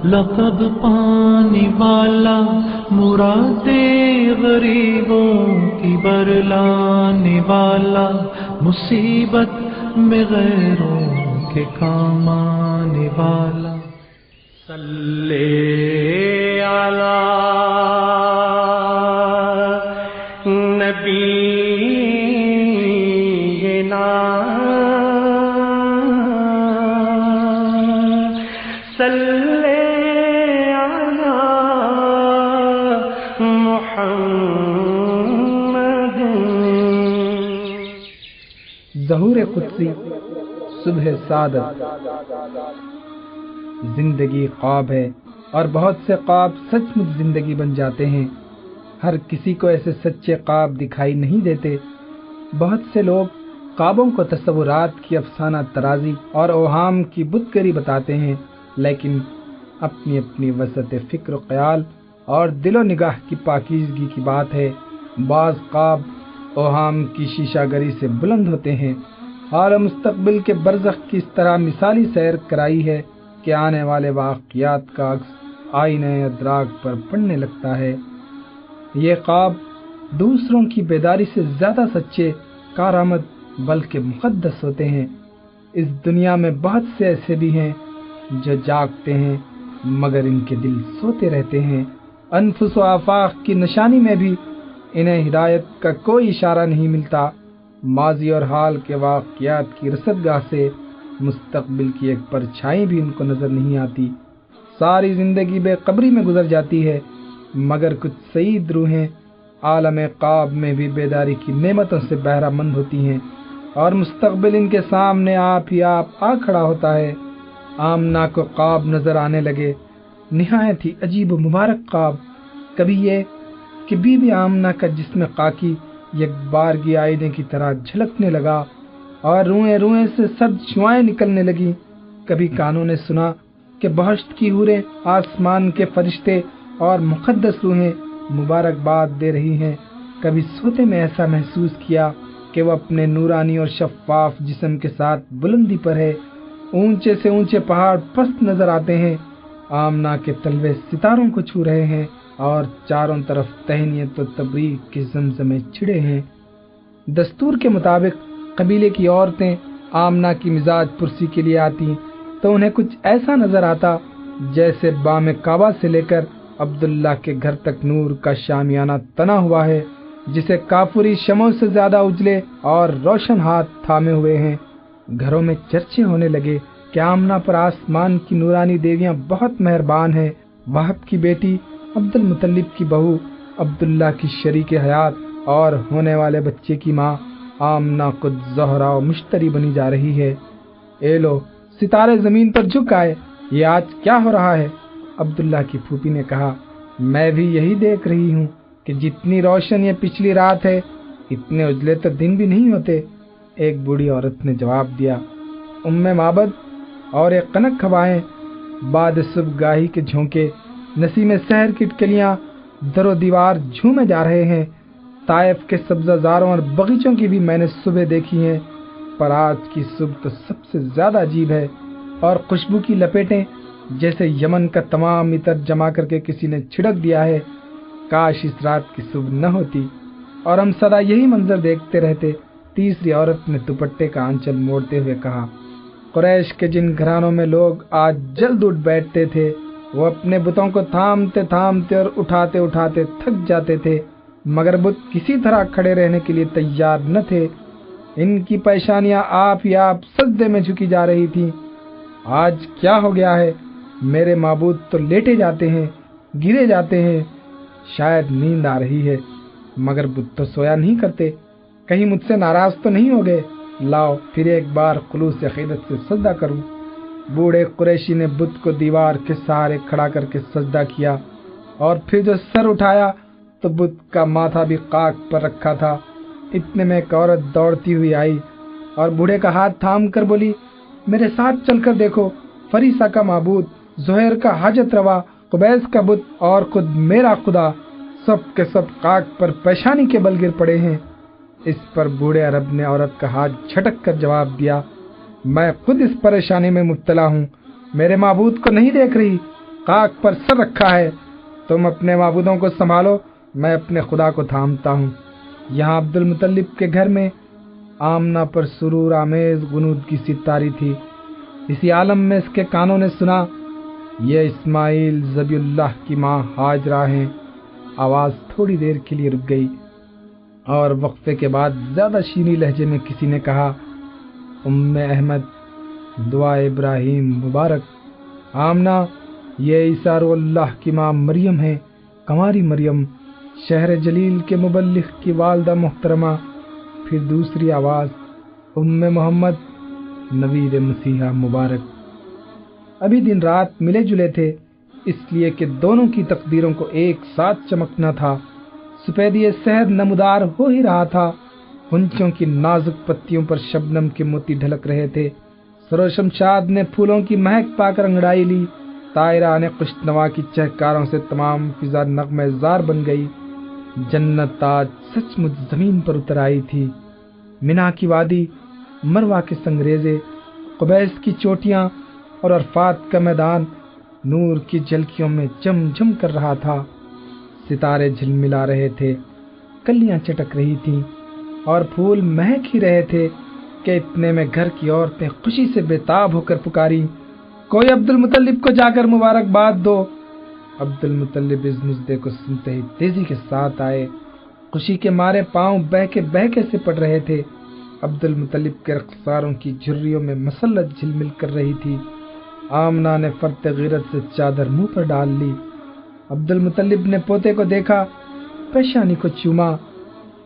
لقب پانے والا، مرادے غریبوں کی برلانے والا، مصیبت میں غیروں کے کام آنے والا۔ صلی علی نبی ظہور قدسی، صبح سعادت۔ زندگی خواب ہے اور بہت سے خواب سچ مچ زندگی بن جاتے ہیں۔ ہر کسی کو ایسے سچے خواب دکھائی نہیں دیتے۔ بہت سے لوگ خوابوں کو تصورات کی افسانہ ترازی اور اوہام کی بت گری بتاتے ہیں، لیکن اپنی اپنی وسعت فکر و خیال اور دل و نگاہ کی پاکیزگی کی بات ہے۔ بعض خواب اوہام کی شیشہ گری سے بلند ہوتے ہیں اور مستقبل کے برزخ کی اس طرح مثالی سیر کرائی ہے کہ آنے والے واقعات کا عکس آئینہ ادراک پر پڑنے لگتا ہے۔ یہ خواب دوسروں کی بیداری سے زیادہ سچے، کارآمد بلکہ مقدس ہوتے ہیں۔ اس دنیا میں بہت سے ایسے بھی ہیں جو جاگتے ہیں مگر ان کے دل سوتے رہتے ہیں۔ انفس و آفاق کی نشانی میں بھی انہیں ہدایت کا کوئی اشارہ نہیں ملتا۔ ماضی اور حال کے واقعات کی رصدگاہ سے مستقبل کی ایک پرچھائی بھی ان کو نظر نہیں آتی۔ ساری زندگی بے قبری میں گزر جاتی ہے، مگر کچھ سعید روحیں عالم خواب میں بھی بیداری کی نعمتوں سے بہرہ مند ہوتی ہیں اور مستقبل ان کے سامنے آپ ہی آپ آ کھڑا ہوتا ہے۔ آمنہ کو خواب نظر آنے لگے، نہایت ہی عجیب و مبارک خواب۔ کبھی یہ کہ بی بی آمنہ کا جسم خاکی یک بارگی آئینے کی طرح جھلکنے لگا اور روئیں روئیں سے سرد شعائیں نکلنے لگی۔ کبھی کانوں نے سنا کہ بہشت کی حوریں، آسمان کے فرشتے اور مقدس روحیں مبارکباد دے رہی ہیں۔ کبھی سوتے میں ایسا محسوس کیا کہ وہ اپنے نورانی اور شفاف جسم کے ساتھ بلندی پر ہے۔ اونچے سے اونچے پہاڑ پست نظر آتے ہیں، آمنہ کے تلوے ستاروں کو چھو رہے ہیں اور چاروں طرف تہنیت و تبریک کے زمزمے چھڑے ہیں۔ دستور کے مطابق قبیلے کی عورتیں آمنہ کی مزاج پرسی کے لیے آتی تو انہیں کچھ ایسا نظر آتا جیسے بام کعبہ سے لے کر عبداللہ کے گھر تک نور کا شامیانہ تنا ہوا ہے، جسے کافری شمعوں سے زیادہ اجلے اور روشن ہاتھ تھامے ہوئے ہیں۔ گھروں میں چرچے ہونے لگے کہ آمنہ پر آسمان کی نورانی دیویاں بہت مہربان ہیں۔ وہب کی بیٹی، عبد المطلب کی بہو، عبداللہ کی شریک حیات اور ہونے والے بچے کی ماں آمنہ خود زہرا و مشتری بنی جا رہی ہے۔ اے لو، ستارے زمین پر جھک آئے، یہ آج کیا ہو رہا ہے؟ عبداللہ کی پھوپھی نے کہا، میں بھی یہی دیکھ رہی ہوں کہ جتنی روشن یہ پچھلی رات ہے اتنے اجلے تو دن بھی نہیں ہوتے۔ ایک بوڑھی عورت نے جواب دیا، ام معبد اور ایک قنق ہوائیں، بعد صبح گاہی کے جھونکے، نسیم سحر کی ٹکلیاں در و دیوار جھومے جا رہے ہیں۔ طائف کے سبزہ زاروں اور باغیچوں کی بھی میں نے صبح دیکھی ہیں، پر آج کی صبح تو سب سے زیادہ عجیب ہے، اور خوشبو کی لپیٹیں جیسے یمن کا تمام عطر جمع کر کے کسی نے چھڑک دیا ہے۔ کاش اس رات کی صبح نہ ہوتی اور ہم سدا یہی منظر دیکھتے رہتے۔ تیسری عورت نے دوپٹے کا آنچل موڑتے ہوئے کہا، قریش کے جن گھرانوں میں لوگ آج جلد اٹھ بیٹھتے تھے وہ اپنے بتوں کو تھامتے تھامتے اور اٹھاتے اٹھاتے تھک جاتے تھے، مگر بت کسی طرح کھڑے رہنے کے لیے تیار نہ تھے۔ ان کی پیشانیاں آپ ہی آپ سجدے میں جھکی جا رہی تھیں۔ آج کیا ہو گیا ہے؟ میرے معبود تو لیٹے جاتے ہیں، گرے جاتے ہیں، شاید نیند آ رہی ہے، مگر بت تو سویا نہیں کرتے۔ کہیں مجھ سے ناراض تو نہیں ہو گئے؟ لاؤ پھر ایک بار خلوص عقیدت سے سجدہ کروں۔ بوڑھے قریشی نے بت کو دیوار کے سہارے کھڑا کر کے سجدہ کیا، اور پھر جو سر اٹھایا تو بت کا ماتھا بھی خاک پر رکھا تھا۔ اتنے میں ایک عورت دوڑتی ہوئی آئی اور بوڑھے کا ہاتھ تھام کر بولی، میرے ساتھ چل کر دیکھو، فریسہ کا معبود، زہیر کا حاجت روا، قبیس کا بت اور خود میرا خدا سب کے سب خاک پر پیشانی کے بل گر پڑے ہیں۔ اس پر بوڑھے عرب نے عورت کا ہاتھ جھٹک کر جواب دیا، میں خود اس پریشانی میں مبتلا ہوں، میرے معبود کو نہیں دیکھ رہی؟ خاک پر سر رکھا ہے۔ تم اپنے معبودوں کو سنبھالو، میں اپنے خدا کو تھامتا ہوں۔ یہاں عبد المطلب کے گھر میں آمنہ پر سرور آمیز غنودگی سی طاری تھی۔ اسی عالم میں اس کے کانوں نے سنا، یہ اسماعیل ذبیح اللہ کی ماں ہاجرہ ہیں۔ آواز تھوڑی دیر کے لیے رک گئی اور وقفے کے بعد زیادہ شیریں لہجے میں کسی نے کہا، ام احمد، دعا ابراہیم مبارک۔ آمنہ، یہ عیسیٰ روح اللہ کی ماں مریم ہے، کنواری مریم، شہر جلیل کے مبلغ کی والدہ محترمہ۔ پھر دوسری آواز، ام محمد، نوید مسیحا مبارک۔ ابھی دن رات ملے جلے تھے، اس لیے کہ دونوں کی تقدیروں کو ایک ساتھ چمکنا تھا۔ سپیدی سحر نمودار ہو ہی رہا تھا، ہنچوں کی نازک پتیوں پر شبنم کے موتی ڈھلک رہے تھے۔ سرو شمشاد نے پھولوں کی مہک پا کر انگڑائی لی، طائرہ نے خوشنوا کی چہکاروں سے تمام فضا نغمہ زار بن گئی۔ جنت آج سچ مچ زمین پر اتر آئی تھی۔ منا کی وادی، مروہ کے سنگریزے، قبیس کی چوٹیاں اور عرفات کا میدان نور کی جھلکیوں میں جم جم کر رہا تھا۔ ستارے جھلملا رہے تھے، کلیاں چٹک رہی تھیں اور پھول مہک ہی رہے تھے کہ اتنے میں گھر کی عورتیں خوشی سے بےتاب ہو کر پکاری، کوئی عبد المطلب کو جا کر مبارکباد دو۔ عبد المطلب اس مژدے کو سنتے ہی تیزی کے ساتھ آئے، خوشی کے مارے پاؤں بہکے سے پڑ رہے تھے۔ عبد المطلب کے رخساروں کی جھریوں میں مسلط جھلمل کر رہی تھی۔ آمنہ نے فرط غیرت سے چادر منہ پر ڈال لی۔ عبد المطلب نے پوتے کو دیکھا، پیشانی کو چوما،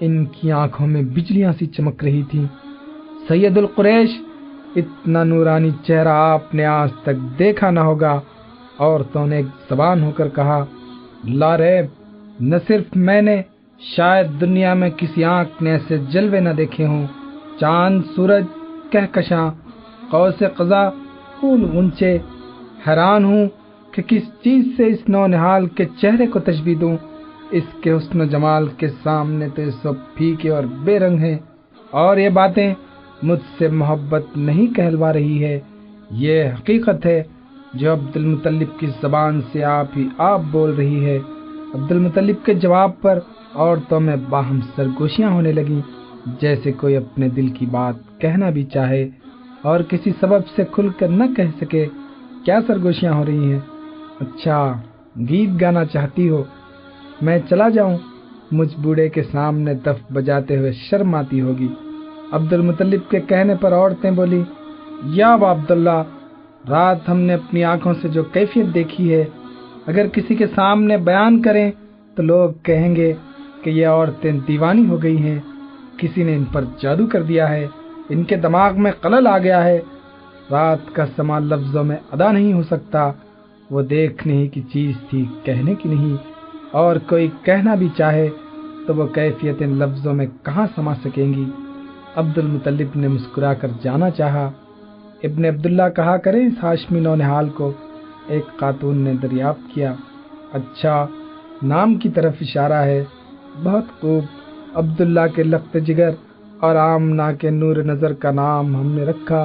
ان کی آنکھوں میں بجلیاں سی چمک رہی تھیں۔ سید القریش، اتنا نورانی چہرہ آپ نے آج تک دیکھا نہ ہوگا۔ عورتوں نے ایک زبان ہو کر کہا، لا ریب، نہ صرف میں نے، شاید دنیا میں کسی آنکھ نے ایسے جلوے نہ دیکھے ہوں۔ چاند، سورج، کہکشاں، قوس قزح، پھول غنچے، حیران ہوں کہ کس چیز سے اس نونہال کے چہرے کو تشبیہ دوں۔ اس کے حسن و جمال کے سامنے تو یہ سب پھیکے اور بے رنگ ہیں، اور یہ باتیں مجھ سے محبت نہیں کہلوا رہی ہے، یہ حقیقت ہے جو عبد المطلب کی زبان سے آپ بول رہی ہے۔ عبد المطلب کے جواب پر عورتوں میں باہم سرگوشیاں ہونے لگیں، جیسے کوئی اپنے دل کی بات کہنا بھی چاہے اور کسی سبب سے کھل کر نہ کہہ سکے۔ کیا سرگوشیاں ہو رہی ہیں؟ اچھا، گیت گانا چاہتی ہو؟ میں چلا جاؤں؟ مجھ بوڑھے کے سامنے دف بجاتے ہوئے شرم آتی ہوگی۔ عبد المطلب کے کہنے پر عورتیں بولی، یا ابا عبداللہ، رات ہم نے اپنی آنکھوں سے جو کیفیت دیکھی ہے، اگر کسی کے سامنے بیان کریں تو لوگ کہیں گے کہ یہ عورتیں دیوانی ہو گئی ہیں، کسی نے ان پر جادو کر دیا ہے، ان کے دماغ میں خلل آ گیا ہے۔ رات کا سما لفظوں میں ادا نہیں ہو سکتا، وہ دیکھنے ہی کی چیز تھی، کہنے کی نہیں، اور کوئی کہنا بھی چاہے تو وہ کیفیتیں لفظوں میں کہاں سما سکیں گی۔ عبد المطلب نے مسکرا کر جانا چاہا۔ ابن عبداللہ کہا کریں اس ہاشمی نونہال کو، ایک خاتون نے دریافت کیا۔ اچھا، نام کی طرف اشارہ ہے، بہت خوب۔ عبداللہ کے لخت جگر اور آمنہ کے نور نظر کا نام ہم نے رکھا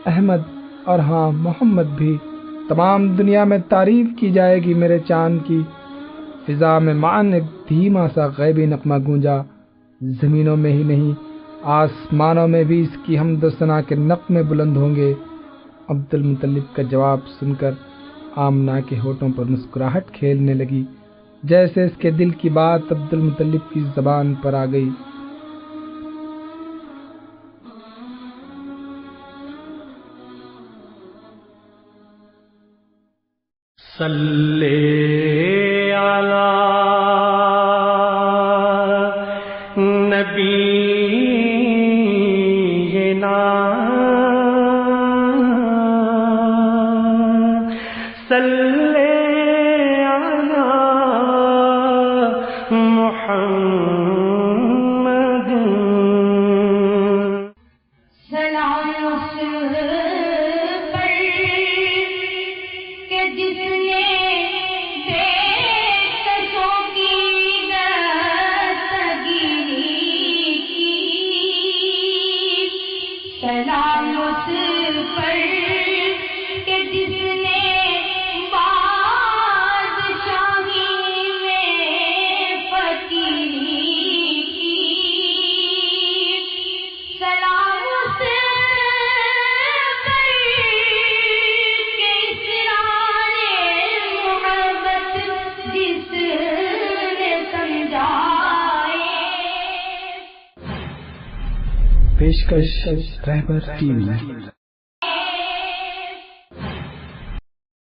احمد، اور ہاں محمد بھی۔ تمام دنیا میں تعریف کی جائے گی میرے چاند کی۔ فضا میں معاً ایک دھیما سا غیبی نغمہ گونجا، زمینوں میں ہی نہیں آسمانوں میں بھی اس کی حمد و ثنا کے نغمے بلند ہوں گے۔ عبد المطلب کا جواب سن کر آمنہ کے ہونٹوں پر مسکراہٹ کھیلنے لگی، جیسے اس کے دل کی بات عبد المطلب کی زبان پر آ گئی۔ صلی علی نبینا صلی علی محمد کہ جس نے پیشکش رہبر ٹی وی